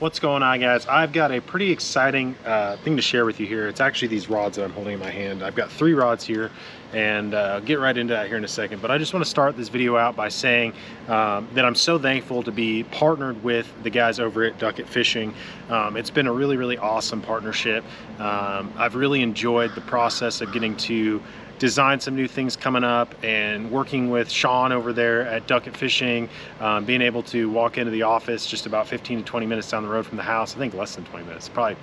What's going on, guys? I've got a pretty exciting thing to share with you here. It's actually these rods that I'm holding in my hand. I've got 3 rods here, and I'll get right into that here in a second. But I just want to start this video out by saying that I'm so thankful to be partnered with the guys over at Duck It Fishing. It's been a really awesome partnership. I've really enjoyed the process of getting to design some new things coming up and working with Sean over there at Duck It Fishing, being able to walk into the office just about 15 to 20 minutes down the road from the house. I think less than 20 minutes, probably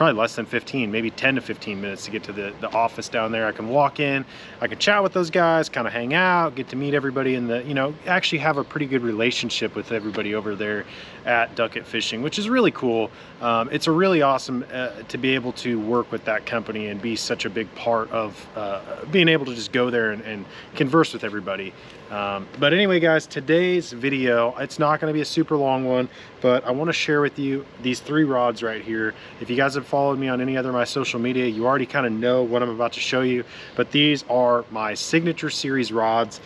less than 15, maybe 10 to 15 minutes to get to the office down there. I can walk in, I can chat with those guys, kind of hang out, get to meet everybody, and actually have a pretty good relationship with everybody over there at Duck It Fishing, which is really cool. It's a really awesome to be able to work with that company and be such a big part of being able to just go there and converse with everybody. But anyway, guys, today's video, it's not going to be a super long one, but I want to share with you these 3 rods right here. If you guys have followed me on any other of my social media, you already kind of know what I'm about to show you, but these are my signature series rods.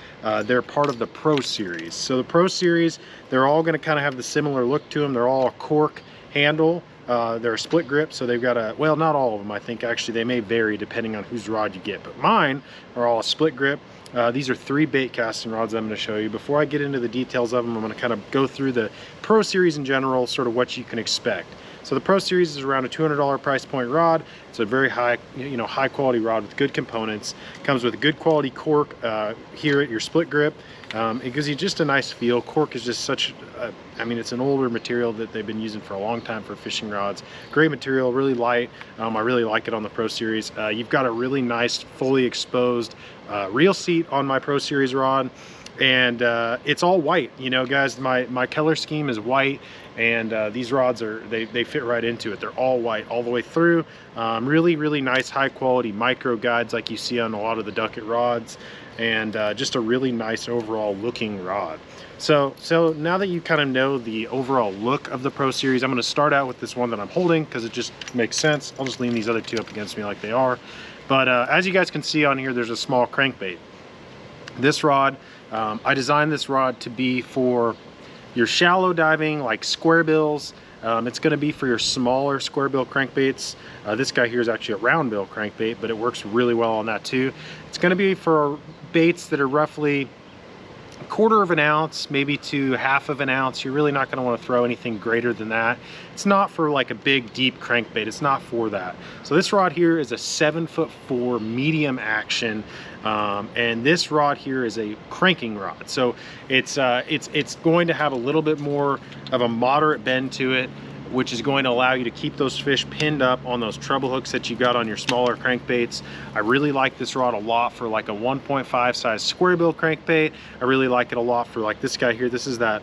They're part of the Pro series. So the Pro series, they're all going to kind of have the similar look to them. They're all a cork handle. They're a split grip, so they've got a, well, not all of them, I think actually they may vary depending on whose rod you get, but mine are all a split grip. These are 3 bait casting rods I'm going to show you. Before I get into the details of them, I'm going to kind of go through the Pro series in general, sort of what you can expect. So the Pro series is around a $200 price point rod. It's a very high, high quality rod with good components. Comes with good quality cork here at your split grip. It gives you just a nice feel. Cork is just such, it's an older material that they've been using for a long time for fishing rods. Great material, really light. I really like it on the Pro series. You've got a really nice, fully exposed reel seat on my Pro series rod. And it's all white, guys. My color scheme is white, and these rods they fit right into it. They're all white all the way through. Really nice, high quality micro guides like you see on a lot of the Duck It rods, and just a really nice overall looking rod. So now that you kind of know the overall look of the Pro series, I'm going to start out with this one that I'm holding because it just makes sense. I'll just lean these other 2 up against me like they are. But as you guys can see on here, there's a small crankbait. This rod, I designed this rod to be for your shallow diving, like square bills. It's going to be for your smaller square bill crankbaits. This guy here is actually a round bill crankbait, but it works really well on that too. It's going to be for baits that are roughly 1/4 of an ounce, maybe to 1/2 of an ounce. You're really not going to want to throw anything greater than that. It's not for like a big deep crankbait. It's not for that. So this rod here is a 7'4" medium action, and this rod here is a cranking rod. So it's going to have a little bit more of a moderate bend to it, which is going to allow you to keep those fish pinned up on those treble hooks that you got on your smaller crankbaits. I really like this rod a lot for like a 1.5 size square bill crankbait. I really like it a lot for like this guy here. This is that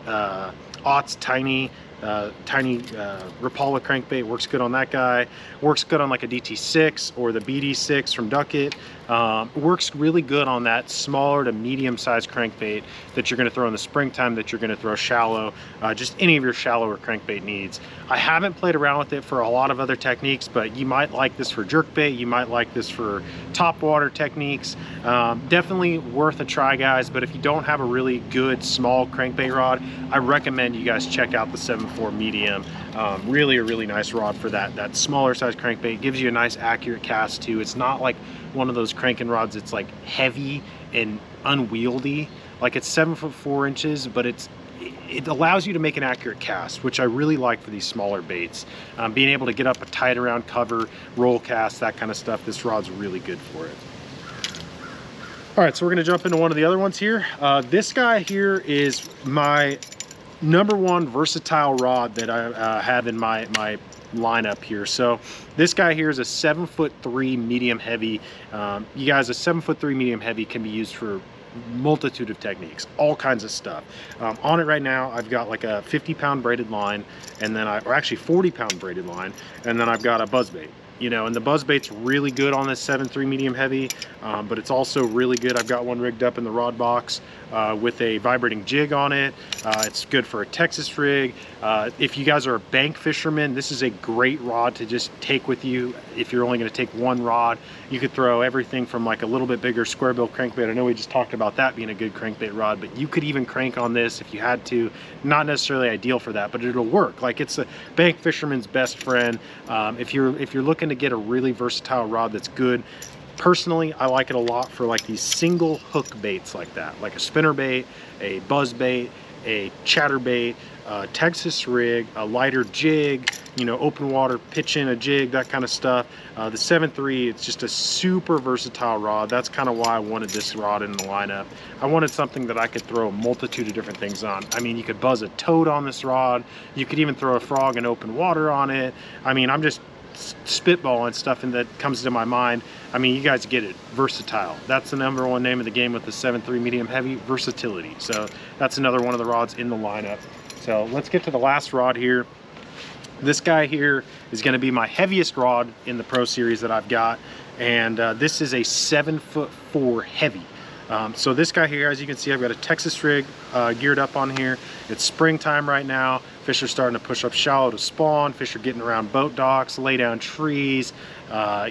Otts tiny Rapala crankbait. Works good on that guy. Works good on like a DT6 or the BD6 from Duck It. Works really good on that smaller to medium sized crankbait that you're going to throw in the springtime, that you're going to throw shallow, just any of your shallower crankbait needs. I haven't played around with it for a lot of other techniques, but you might like this for jerkbait. You might like this for top water techniques. Definitely worth a try, guys. But if you don't have a really good small crankbait rod, I recommend you guys check out the 7'4" medium. Really a really nice rod for that smaller size crankbait. Gives you a nice accurate cast too. It's not like one of those cranking rods that's like heavy and unwieldy. Like it's 7'4" inches, but it allows you to make an accurate cast, which I really like for these smaller baits. Being able to get up a tight around cover, roll cast, that kind of stuff, this rod's really good for it. All right, so we're gonna jump into one of the other ones here. This guy here is my #1 versatile rod that I have in my lineup here. So this guy here is a 7'3" medium heavy. You guys, a 7'3" medium heavy can be used for multitude of techniques, all kinds of stuff. On it right now, I've got like a 50-pound braided line, and then or actually 40-pound braided line, and then I've got a buzzbait. you know, and the buzz bait's really good on this 7.3 medium heavy, but it's also really good. I've got one rigged up in the rod box with a vibrating jig on it. It's good for a Texas rig. If you guys are a bank fisherman, this is a great rod to just take with you. If you're only going to take one rod, you could throw everything from like a little bit bigger square bill crankbait. I know we just talked about that being a good crankbait rod, but you could even crank on this if you had to. Not necessarily ideal for that, but it'll work. Like, it's a bank fisherman's best friend. If you're looking to get a really versatile rod that's good, personally, I like it a lot for like these single hook baits like that, like a spinner bait, a buzz bait, a chatterbait, a Texas rig, a lighter jig, you know, open water, pitch in a jig, that kind of stuff. The 7.3, it's just a super versatile rod. That's kind of why I wanted this rod in the lineup. I wanted something that I could throw a multitude of different things on. I mean, you could buzz a toad on this rod. You could even throw a frog in open water on it. I mean, I'm just spitballing stuff and that comes to my mind. I mean, you guys get it. Versatile. That's the #1 name of the game with the 7.3 medium heavy, versatility. So that's another one of the rods in the lineup. So let's get to the last rod here. This guy here is going to be my heaviest rod in the Pro Series that I've got, and this is a 7'4" heavy. So this guy here, as you can see, I've got a Texas rig geared up on here. It's springtime right now. Fish are starting to push up shallow to spawn. Fish are getting around boat docks, lay down trees,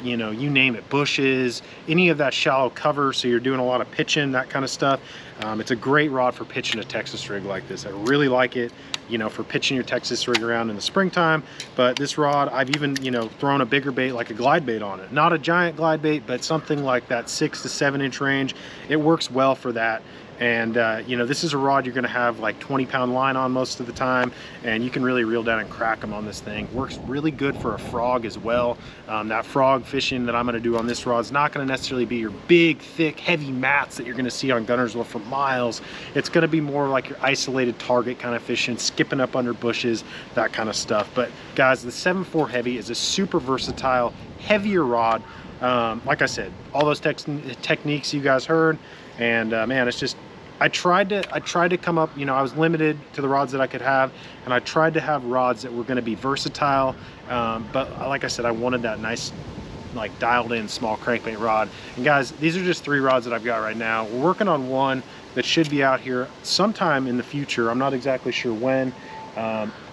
you know, you name it, bushes, any of that shallow cover. So you're doing a lot of pitching, that kind of stuff. It's a great rod for pitching a Texas rig like this. I really like it, you know, for pitching your Texas rig around in the springtime. But this rod, I've even, you know, thrown a bigger bait like a glide bait on it. Not a giant glide bait, but something like that 6 to 7 inch range. It works well for that. And you know, this is a rod you're going to have like 20-pound line on most of the time, and you can really reel down and crack them on this thing. Works really good for a frog as well. That frog fishing that I'm going to do on this rod is not going to necessarily be your big, thick, heavy mats that you're going to see on Guntersville for miles. It's going to be more like your isolated target kind of fishing, skipping up under bushes, that kind of stuff. But guys, the 7.4 heavy is a super versatile, heavier rod. Like I said, all those techniques you guys heard, and man, it's just, I tried to come up, you know, I was limited to the rods that I could have, and I tried to have rods that were going to be versatile, but like I said, I wanted that nice, like, dialed in small crankbait rod. And guys, these are just 3 rods that I've got right now. We're working on one that should be out here sometime in the future. I'm not exactly sure when.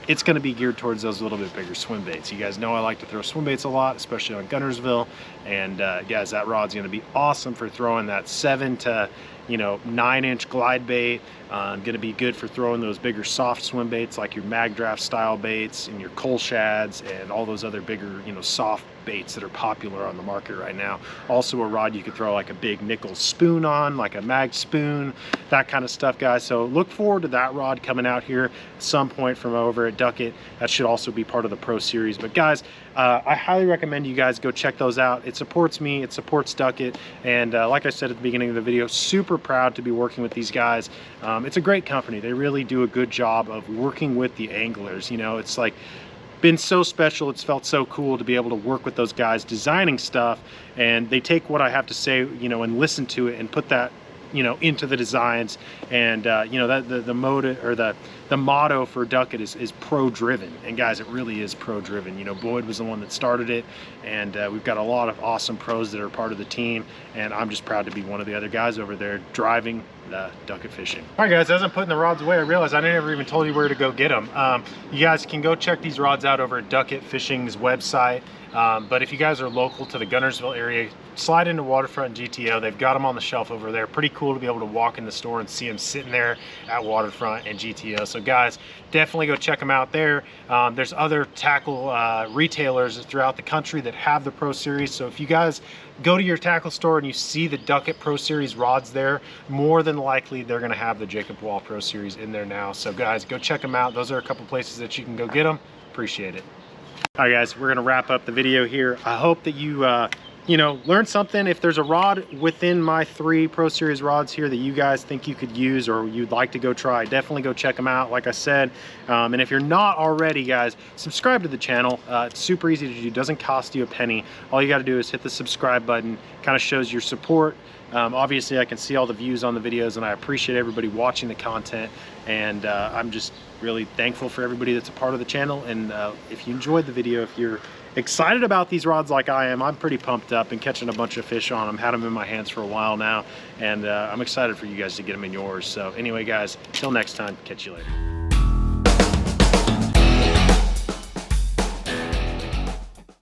It's going to be geared towards those little bit bigger swim baits. You guys know I like to throw swim baits a lot, especially on Guntersville. And guys, that rod's going to be awesome for throwing that 7 to, you know, 9 inch glide bait. Going to be good for throwing those bigger soft swim baits like your mag draft style baits and your coal shads and all those other bigger, you know, soft baits that are popular on the market right now. Also a rod you could throw like a big nickel spoon on, like a mag spoon, that kind of stuff, guys. So look forward to that rod coming out here at some point from over at Duckett. That should also be part of the Pro Series. But guys, I highly recommend you guys go check those out. It supports me, it supports Duckett, and like I said at the beginning of the video, super proud to be working with these guys. It's a great company. They really do a good job of working with the anglers. You know, it's like been so special. It's felt so cool to be able to work with those guys designing stuff, and they take what I have to say, you know, and listen to it and put that, you know, into the designs. And you know, that the motto for Duckett is pro driven, and guys, it really is pro driven. You know, Boyd was the one that started it, and we've got a lot of awesome pros that are part of the team, and I'm just proud to be one of the other guys over there driving the Duckett fishing. All right guys, as I'm putting the rods away, I realized I never even told you where to go get them. You guys can go check these rods out over at Duckett Fishing's website. But if you guys are local to the Guntersville area, slide into Waterfront GTO. They've got them on the shelf over there. Pretty cool to be able to walk in the store and see them sitting there at Waterfront and GTO. So guys, definitely go check them out there. There's other tackle retailers throughout the country that have the Pro Series. So if you guys go to your tackle store and you see the Duckett Pro Series rods there, more than likely they're going to have the Jacob Wall Pro Series in there now. So guys, go check them out. Those are a couple places that you can go get them. Appreciate it. All right guys, we're gonna wrap up the video here. I hope that you you know, learned something. If there's a rod within my 3 Pro Series rods here that you guys think you could use or you'd like to go try, definitely go check them out, like I said. And if you're not already, guys, subscribe to the channel. It's super easy to do, doesn't cost you a penny. All you got to do is hit the subscribe button. Kind of shows your support. Obviously I can see all the views on the videos, and I appreciate everybody watching the content, and I'm just really thankful for everybody that's a part of the channel. And if you enjoyed the video, if you're excited about these rods like I am, I'm pretty pumped up and catching a bunch of fish on them. Had them in my hands for a while now, and I'm excited for you guys to get them in yours. So anyway, guys, till next time, catch you later.